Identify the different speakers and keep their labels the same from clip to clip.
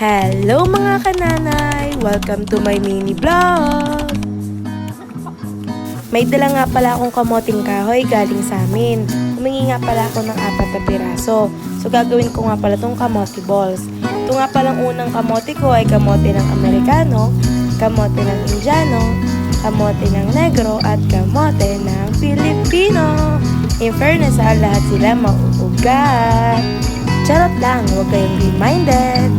Speaker 1: Hello mga kananay! Welcome to my mini vlog! May dala nga pala akong kamoting kahoy galing sa amin. Humingi nga pala ako ng 4 na piraso. So gagawin ko nga pala tong kamote balls. Ito nga palang unang kamote ko ay kamote ng Amerikano, kamote ng Indiano, kamote ng Negro at kamote ng Pilipino. In fairness, sa lahat sila mauugat. Charot lang, huwag kayong reminded.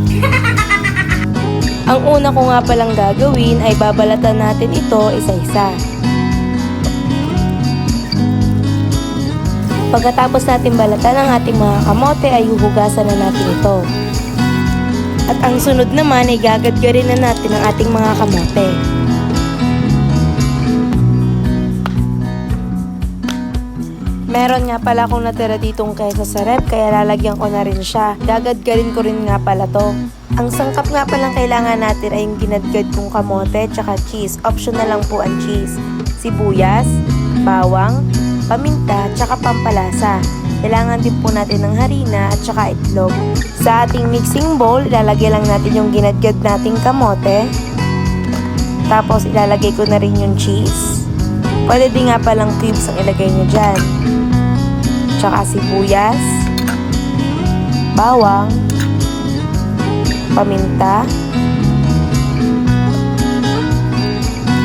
Speaker 1: Ang una ko nga palang gagawin ay babalatan natin ito isa-isa. Pagkatapos natin balatan ang ating mga kamote ay huhugasan na natin ito. At ang sunod naman ay gagadgarin na natin ang ating mga kamote. Meron nga pala akong natira ditong kesa sa rep, kaya lalagyan ko na rin siya. Gagadgarin ko rin nga pala to. Ang sangkap nga palang kailangan natin ay yung ginadgad kong kamote tsaka cheese. Optional lang po ang cheese. Sibuyas, bawang, paminta, tsaka pampalasa. Kailangan din po natin ng harina at tsaka itlog. Sa ating mixing bowl, ilalagay lang natin yung ginadgad nating kamote. Tapos ilalagay ko na rin yung cheese. Pwede din nga palang cubes ang ilagay nyo dyan. Tsaka sibuyas, bawang, paminta,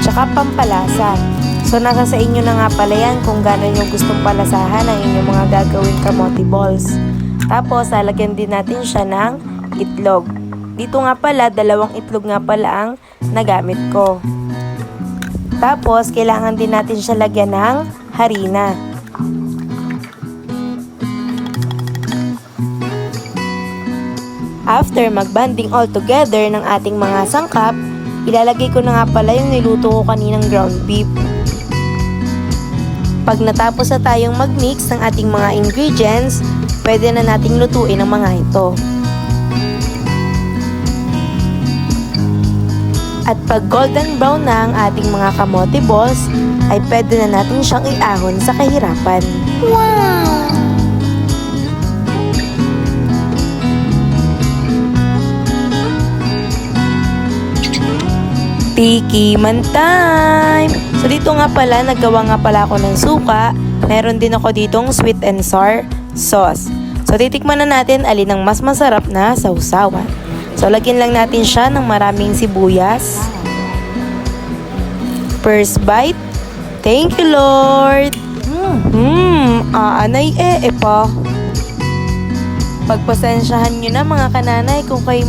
Speaker 1: tsaka pampalasa. So nasa sa inyo na nga pala yan kung gano'n nyo gustong palasahan ang inyong mga gagawin kamote balls. Tapos lalagyan din natin siya ng itlog. Dito nga pala, 2 itlog nga pala ang nagamit ko. Tapos kailangan din natin siya lagyan ng harina. After magbanding all together ng ating mga sangkap, ilalagay ko na nga pala yung niluto ko kaninang ground beef. Pag natapos na tayong mag-mix ng ating mga ingredients, pwede na nating lutuin ang mga ito. At pag golden brown na ang ating mga kamote balls, ay pwede na natin siyang iahon sa kahirapan. Wow! Tikiman time! So dito nga pala, naggawa nga pala ako ng suka. Meron din ako ditong sweet and sour sauce. So titikman na natin alin ang mas masarap na sausawan. So lagyan lang natin siya ng maraming sibuyas. First bite. Thank you, Lord! Aanay pa. Pagpasensyahan nyo na mga kananay kung kayo